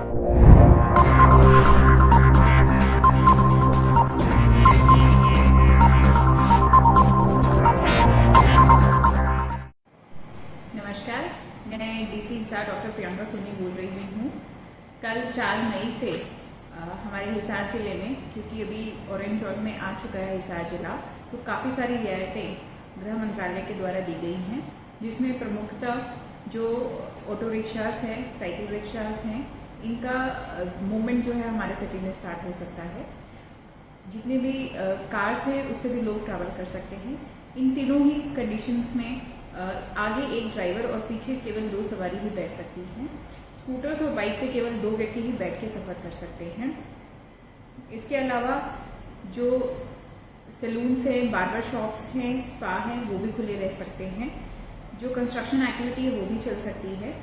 नमस्कार, मैं DC Hisar doctor Priyanka Soni बोल रही हूँ। कल 4 मई से हमारे हिसार ज़िले में, क्योंकि अभी ऑरेंज जोन में आ चुका है हिसार ज़िला, तो काफ़ी सारी रियायतें गृह मंत्रालय के द्वारा दी गई हैं, जिसमें प्रमुखतः जो ऑटो रिक्शास हैं, साइकिल रिक्शास हैं, इनका मूवमेंट जो है हमारे सिटी में स्टार्ट हो सकता है। जितने भी कार्स हैं उससे भी लोग ट्रैवल कर सकते हैं। इन तीनों ही कंडीशंस में आगे एक ड्राइवर और पीछे केवल 2 सवारी ही बैठ सकती हैं। स्कूटर्स और बाइक पे केवल 2 व्यक्ति ही बैठ के सफ़र कर सकते हैं। इसके अलावा जो सैलून्स हैं, बार्बर शॉप्स हैं, स्पा हैं, वो भी खुले रह सकते हैं। जो कंस्ट्रक्शन एक्टिविटी है वो भी चल सकती है।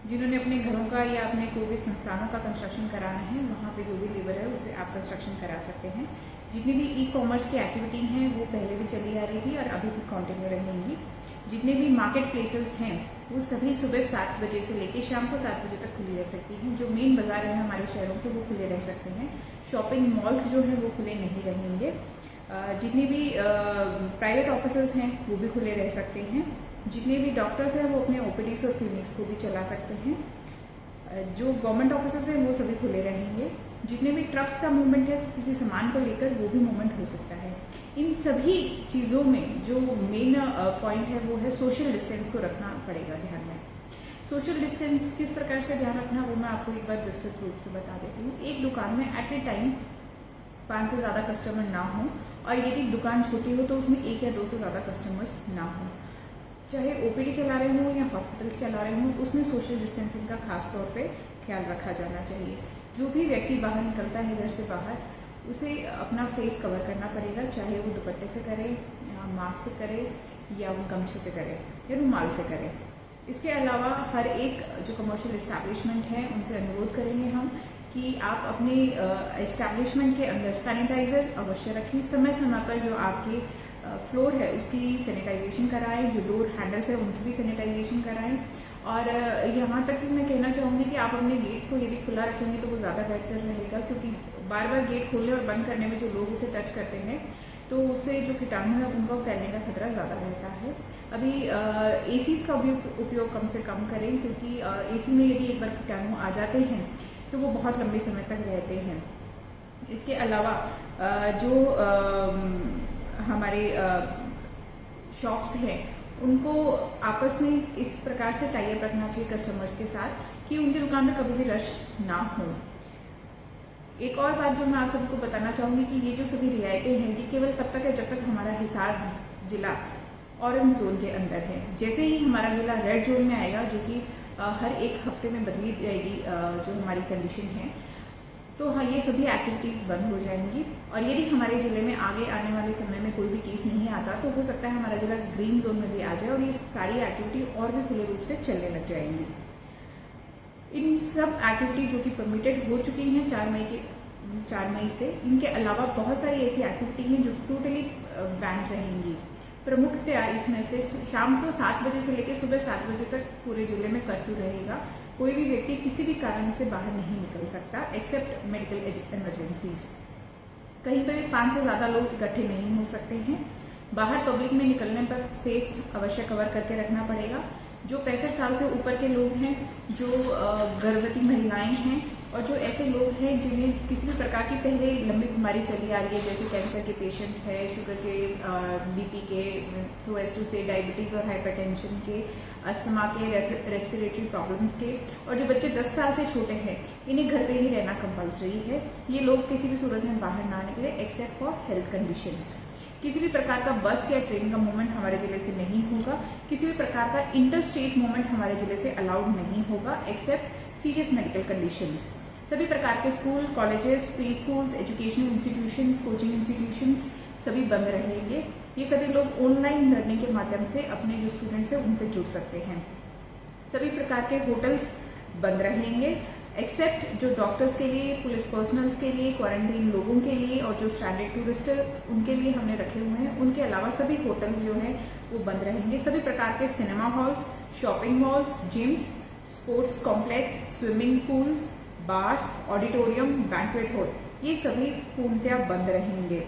जिन्होंने अपने घरों का या अपने कोई भी संस्थानों का कंस्ट्रक्शन कराना है, वहाँ पे जो भी लेबर है उससे आप कंस्ट्रक्शन करा सकते हैं। जितनी भी ई कॉमर्स की एक्टिविटी हैं वो पहले भी चली आ रही थी और अभी भी कंटिन्यू रहेंगी। जितने भी मार्केट प्लेसेस हैं वो सभी सुबह 7 बजे से लेकर शाम को 7 बजे तक खुली रह सकती हैं। जो मेन बाजार है हमारे शहरों के वो खुले रह सकते हैं। शॉपिंग मॉल्स जो हैं वो खुले नहीं रहेंगे। जितने भी प्राइवेट ऑफिसेज हैं वो भी खुले रह सकते हैं। जितने भी डॉक्टर्स हैं वो अपने ओपीडीज और क्लिनिक्स को भी चला सकते हैं। जो गवर्नमेंट ऑफिसेज हैं वो सभी खुले रहेंगे। जितने भी ट्रक्स का मूवमेंट है किसी सामान को लेकर वो भी मूवमेंट हो सकता है। इन सभी चीज़ों में जो मेन पॉइंट है वो है सोशल डिस्टेंस को रखना पड़ेगा ध्यान में। सोशल डिस्टेंस किस प्रकार से ध्यान रखना वो मैं आपको एक बार विस्तृत रूप से बता देती हूँ। एक दुकान में एट ए टाइम 5 से ज़्यादा कस्टमर ना हो, और यदि दुकान छोटी हो तो उसमें 1 या 2 से ज़्यादा कस्टमर्स ना हो। चाहे ओपीडी चला रहे हों या हॉस्पिटल चला रहे हों, उसमें सोशल डिस्टेंसिंग का खास तौर पे ख्याल रखा जाना चाहिए। जो भी व्यक्ति बाहर निकलता है घर से बाहर, उसे अपना फेस कवर करना पड़ेगा, चाहे वो दुपट्टे से करे या मास्क से करे या वो गमछे से करे या रुमाल से करे। इसके अलावा हर एक जो कमर्शियल इस्टेब्लिशमेंट है उनसे अनुरोध करेंगे हम कि आप अपने इस्टेब्लिशमेंट के अंदर सैनिटाइज़र अवश्य रखें। समय समय पर जो आपके फ्लोर है उसकी सैनिटाइजेशन कराएं, जो डोर हैंडल्स है उनकी भी सैनिटाइजेशन कराएं। और यहाँ तक भी मैं कहना चाहूँगी कि आप अपने गेट्स को यदि खुला रखेंगे तो वो ज़्यादा बेहतर रहेगा, क्योंकि बार बार गेट खोलने और बंद करने में जो लोग उसे टच करते हैं तो उससे जो कीटाणु है उनका फैलने का खतरा ज़्यादा रहता है। अभी एसीज़ का उपयोग कम से कम करें, क्योंकि एसी में यदि एक बार कीटाणु आ जाते हैं तो वो बहुत लंबे समय तक रहते हैं। इसके अलावा जो हमारे शॉप्स हैं उनको आपस में इस प्रकार से टाई अप रखना चाहिए कस्टमर्स के साथ कि उनकी दुकान में कभी भी रश ना हो। एक और बात जो मैं आप सबको बताना चाहूँगी कि ये जो सभी रियायतें हैं ये केवल तब तक है जब तक हमारा हिसार जिला ऑरेंज जोन के अंदर है। जैसे ही हमारा जिला रेड जोन में आएगा, जो कि हर एक हफ्ते में बदली जाएगी जो हमारी कंडीशन है, तो हाँ ये सभी एक्टिविटीज़ बंद हो जाएंगी। और यदि हमारे ज़िले में आगे आने वाले समय में कोई भी केस नहीं आता तो हो सकता है हमारा ज़िला ग्रीन जोन में भी आ जाए और ये सारी एक्टिविटी और भी खुले रूप से चलने लग जाएंगी। इन सब एक्टिविटी जो कि परमिटेड हो चुकी हैं 4 मई से, इनके अलावा बहुत सारी ऐसी एक्टिविटी हैं जो टोटली बैंड रहेंगी। प्रमुखतया इसमें से शाम को 7 बजे से लेकर सुबह 7 बजे तक पूरे ज़िले में कर्फ्यू रहेगा। कोई भी व्यक्ति किसी भी कारण से बाहर नहीं निकल सकता एक्सेप्ट मेडिकल इमरजेंसीज। कहीं पर भी 5 से ज़्यादा लोग इकट्ठे नहीं हो सकते हैं। बाहर पब्लिक में निकलने पर फेस अवश्य कवर करके रखना पड़ेगा। जो 65 साल से ऊपर के लोग हैं, जो गर्भवती महिलाएं हैं और जो ऐसे लोग हैं जिन्हें किसी भी प्रकार की पहले लंबी बीमारी चली आ रही है, जैसे कैंसर के पेशेंट है, शुगर के, बीपी के, सो एज टू से डायबिटीज़ और हाइपरटेंशन के, अस्थमा के, रेस्पिरेटरी प्रॉब्लम्स के, और जो बच्चे 10 साल से छोटे हैं इन्हें घर पे ही रहना कंपल्सरी है। ये लोग किसी भी सूरत में बाहर ना निकले एक्सेप्ट फॉर हेल्थ कंडीशंस। किसी भी प्रकार का बस या ट्रेन का मूवमेंट हमारे ज़िले से नहीं होगा। किसी भी प्रकार का इंटर स्टेट मूवमेंट हमारे ज़िले से अलाउड नहीं होगा एक्सेप्ट सीरियस मेडिकल कंडीशंस। सभी प्रकार के school, colleges, pre schools, educational institutions, coaching institutions सभी बंद रहेंगे। ये सभी लोग ऑनलाइन लर्निंग के माध्यम से अपने जो स्टूडेंट्स हैं उनसे जुड़ सकते हैं। सभी प्रकार के होटल्स बंद रहेंगे एक्सेप्ट जो डॉक्टर्स के लिए, पुलिस पर्सनल्स के लिए, क्वारंटीन लोगों के लिए और जो स्टैंडर्ड टूरिस्ट उनके लिए हमने रखे हुए हैं। उनके अलावा सभी होटल्स जो हैं वो बंद रहेंगे। सभी प्रकार के cinema halls, shopping malls, gyms, sports complex, swimming pools, bars, auditorium, banquet hall ये सभी पूर्णतया बंद रहेंगे।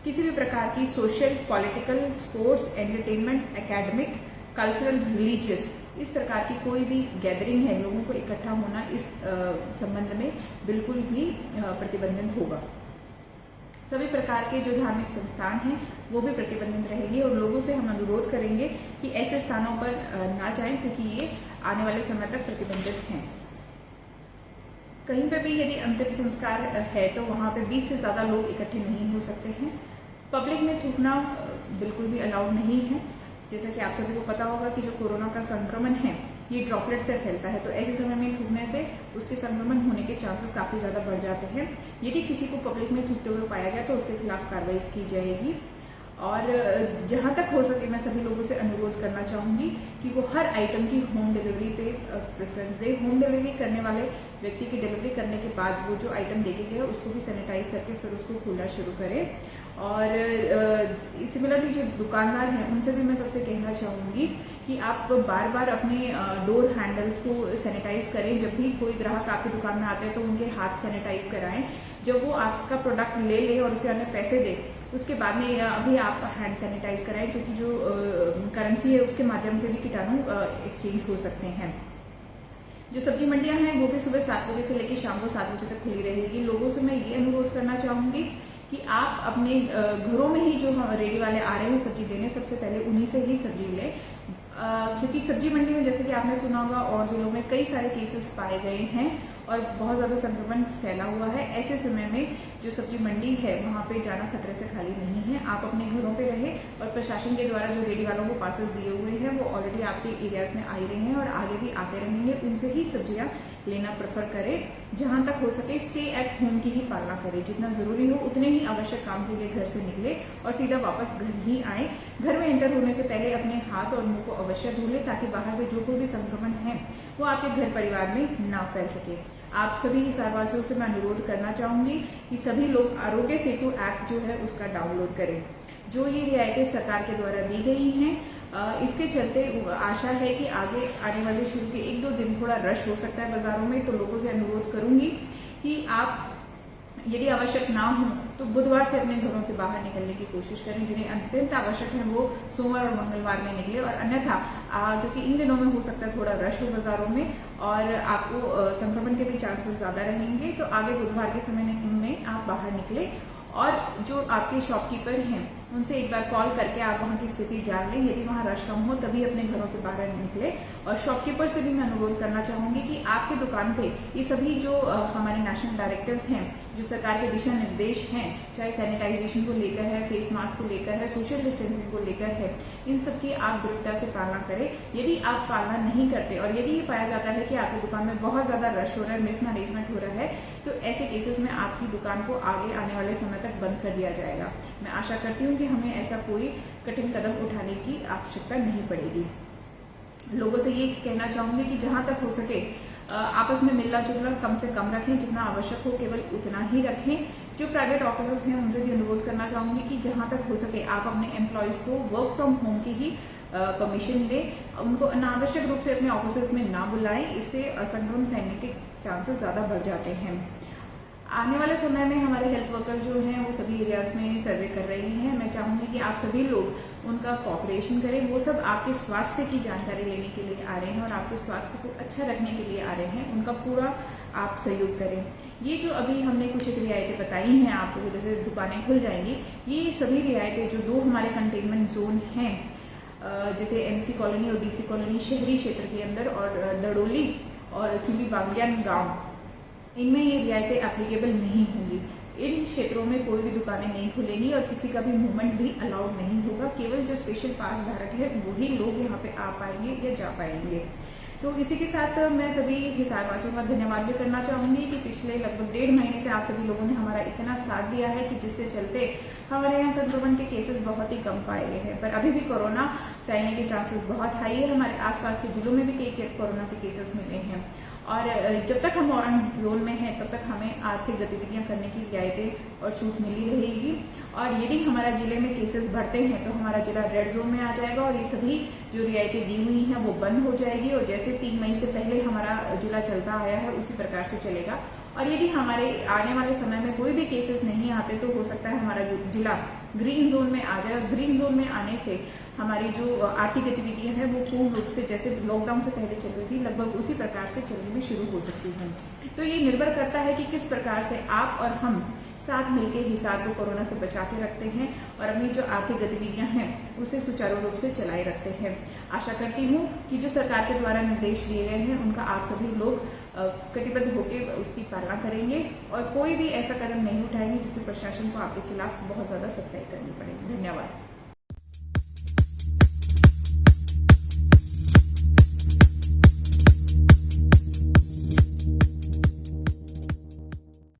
किसी भी प्रकार की social, political, sports, entertainment, academic, cultural, religious इस प्रकार की कोई भी गैदरिंग है, लोगों को इकट्ठा होना, इस संबंध में बिल्कुल भी प्रतिबंधित होगा। सभी प्रकार के जो धार्मिक संस्थान हैं वो भी प्रतिबंधित रहेंगे और लोगों से हम अनुरोध करेंगे कि ऐसे स्थानों पर ना जाएं, क्योंकि ये आने वाले समय तक प्रतिबंधित हैं। कहीं पर भी यदि अंतिम संस्कार है तो वहाँ पे 20 से ज़्यादा लोग इकट्ठे नहीं हो सकते हैं। पब्लिक में थूकना बिल्कुल भी अलाउड नहीं है। जैसा कि आप सभी को पता होगा कि जो कोरोना का संक्रमण है ये ड्रॉपलेट से फैलता है, तो ऐसे समय में थूकने से उसके संक्रमण होने के चांसेस काफ़ी ज़्यादा बढ़ जाते हैं। यदि किसी को पब्लिक में थूकते हुए पाया गया तो उसके खिलाफ कार्रवाई की जाएगी। और जहाँ तक हो सके मैं सभी लोगों से अनुरोध करना चाहूँगी कि वो हर आइटम की होम डिलीवरी पे प्रेफरेंस दे। होम डिलीवरी करने वाले व्यक्ति की डिलीवरी करने के बाद वो जो आइटम देके गया उसको भी सैनिटाइज करके फिर उसको खोलना शुरू करें। और सिमिलरली जो दुकानदार हैं उनसे भी मैं सबसे कहना चाहूँगी कि आप बार बार अपने डोर हैंडल्स को सैनिटाइज करें। जब भी कोई ग्राहक आपकी दुकान में आते हैं तो उनके हाथ सैनिटाइज कराएं। जब वो आपका प्रोडक्ट ले और उसके बाद पैसे दे उसके बाद में अभी आप हैंड सैनिटाइज कराएं, क्योंकि जो करेंसी है उसके माध्यम से भी कीटाणु एक्सचेंज हो सकते हैं। जो सब्जी मंडियां हैं वो भी सुबह 7 बजे से लेकर शाम को 7 बजे तक खुली रहेगी। लोगों से मैं ये अनुरोध करना चाहूँगी कि आप अपने घरों में ही जो रेडी वाले आ रहे हैं सब्जी देने, सबसे पहले उन्हीं से ही सब्जी लें, क्योंकि सब्जी मंडी में जैसे कि आपने सुना होगा और जिलों में कई सारे केसेस पाए गए हैं और बहुत ज़्यादा संक्रमण फैला हुआ है। ऐसे समय में जो सब्जी मंडी है वहाँ पे जाना खतरे से खाली नहीं है। आप अपने घरों पे रहें और प्रशासन के द्वारा जो रेडी वालों को पासेस दिए हुए हैं वो ऑलरेडी आपके एरियाज में आ ही रहे हैं और आगे भी आते रहेंगे। उनसे ही सब्जियाँ लेना प्रेफर करें। जहाँ तक हो सके स्टे एट होम की ही पालना करें। जितना ज़रूरी हो उतने ही आवश्यक काम के लिए घर से निकले और सीधा वापस घर ही आए। घर में एंटर होने से पहले अपने हाथ और मुंह को अवश्य धो लें, ताकि बाहर से जो कोई भी संक्रमण है वो आपके घर परिवार में ना फैल सके। आप सभी हिसारवासियों से मैं अनुरोध करना चाहूँगी कि सभी लोग आरोग्य सेतु ऐप जो है उसका डाउनलोड करें। जो ये रियायतें सरकार के द्वारा दी गई हैं इसके चलते आशा है कि आगे आने वाले शुरू के 1-2 दिन थोड़ा रश हो सकता है बाजारों में। तो लोगों से अनुरोध करूंगी कि आप यदि आवश्यक ना हो तो बुधवार से अपने घरों से बाहर निकलने की कोशिश करें। जिन्हें अत्यंत आवश्यक है वो सोमवार और मंगलवार में निकले, और अन्यथा क्योंकि इन दिनों में हो सकता है थोड़ा रश हो बाजारों में और आपको संक्रमण के भी चांसेस ज़्यादा रहेंगे, तो आगे बुधवार के समय में आप बाहर निकले। और जो आपके शॉपकीपर हैं उनसे एक बार कॉल करके आप वहाँ की स्थिति जान लें। यदि वहाँ रश कम हो तभी अपने घरों से बाहर निकले। और शॉपकीपर से भी मैं अनुरोध करना चाहूँगी कि आपके दुकान पे ये सभी जो हमारे नेशनल डायरेक्टिव्स हैं, जो सरकार के दिशा निर्देश हैं, चाहे सैनिटाइजेशन को लेकर है, फेस मास्क को लेकर है, सोशल डिस्टेंसिंग को लेकर है, इन सब की आप दृढ़ता से पालना करें। यदि आप पालना नहीं करते और यदि ये पाया जाता है कि आपकी दुकान में बहुत ज़्यादा रश हो रहा है, मिसमैनेजमेंट हो रहा है, तो ऐसे केसेस में आपकी दुकान को आगे आने वाले समय तक बंद कर दिया जाएगा। मैं आशा करती हूँ कि हमें ऐसा कोई कठिन कदम उठाने की आवश्यकता नहीं पड़ेगी। लोगों से ये कहना चाहूँगी कि जहाँ तक हो सके आपस में मिलना जुलना कम से कम रखें, जितना आवश्यक हो केवल उतना ही रखें। जो प्राइवेट ऑफिसर्स हैं उनसे भी अनुरोध करना चाहूँगी कि जहाँ तक हो सके आप अपने एम्प्लॉयज़ को वर्क फ्रॉम होम की ही परमिशन दें, उनको अनावश्यक रूप से अपने ऑफिस में ना बुलाएं। इससे संक्रमण फैलने के चांसेस ज़्यादा बढ़ जाते हैं। आने वाले समय में हमारे हेल्थ वर्कर जो हैं वो सभी एरियाज में सर्वे कर रहे हैं। मैं चाहूँगी कि आप सभी लोग उनका कोऑपरेशन करें। वो सब आपके स्वास्थ्य की जानकारी लेने के लिए आ रहे हैं और आपके स्वास्थ्य को अच्छा रखने के लिए आ रहे हैं। उनका पूरा आप सहयोग करें। ये जो अभी हमने कुछ एक रियायतें बताई हैं आपको, जैसे दुकानें खुल जाएंगी, ये सभी रियायतें जो 2 हमारे कंटेनमेंट जोन हैं, जैसे एमसी कॉलोनी और डीसी कॉलोनी शहरी क्षेत्र के अंदर और दड़ोली और चुली बांग्यान गाँव, इनमें ये रियायतें एप्लीकेबल नहीं होंगी। इन क्षेत्रों में कोई भी दुकानें नहीं खुलेंगी और किसी का भी मूवमेंट भी अलाउड नहीं होगा। केवल जो स्पेशल पास धारक है वही लोग यहाँ पे आ पाएंगे या जा पाएंगे। तो इसी के साथ मैं सभी हिसारवासियों का धन्यवाद भी करना चाहूँगी कि पिछले लगभग 1.5 महीने से आप सभी लोगों ने हमारा इतना साथ दिया है कि जिससे चलते हमारे यहाँ संक्रमण के केसेस बहुत ही कम पाए गए हैं। पर अभी भी कोरोना फैलने के चांसेस बहुत हाई है। हमारे आसपास के जिलों में भी कई कोरोना के केसेस मिले हैं और जब तक हम ऑरेंज जोन में हैं तब तक हमें आर्थिक गतिविधियां करने की रियायतें और छूट मिली रहेगी। और यदि हमारा जिले में केसेस बढ़ते हैं तो हमारा जिला रेड जोन में आ जाएगा और ये सभी जो रियायतें दी हुई हैं वो बंद हो जाएगी। और जैसे 3 मई से पहले हमारा जिला चलता आया है उसी प्रकार से चलेगा और यदि हमारे आने वाले समय में कोई भी केसेस नहीं आते तो हो सकता है हमारा जिला ग्रीन जोन में आ जाए। और ग्रीन जोन में आने से हमारी जो आर्थिक गतिविधियां हैं वो पूर्ण रूप से जैसे लॉकडाउन से पहले चल रही थी लगभग उसी प्रकार से चलनी भी शुरू हो सकती है। तो ये निर्भर करता है कि किस प्रकार से आप और हम साथ मिलकर हिसार को कोरोना से बचा के रखते हैं और अपनी जो आर्थिक गतिविधियां हैं उसे सुचारू रूप से चलाए रखते हैं। आशा करती हूँ कि जो सरकार के द्वारा निर्देश दिए गए हैं उनका आप सभी लोग कटिबद्ध होकर उसकी पालना करेंगे और कोई भी ऐसा कदम नहीं उठाएंगे जिससे प्रशासन को आपके खिलाफ बहुत ज़्यादा सख्ताई करनी पड़े। धन्यवाद।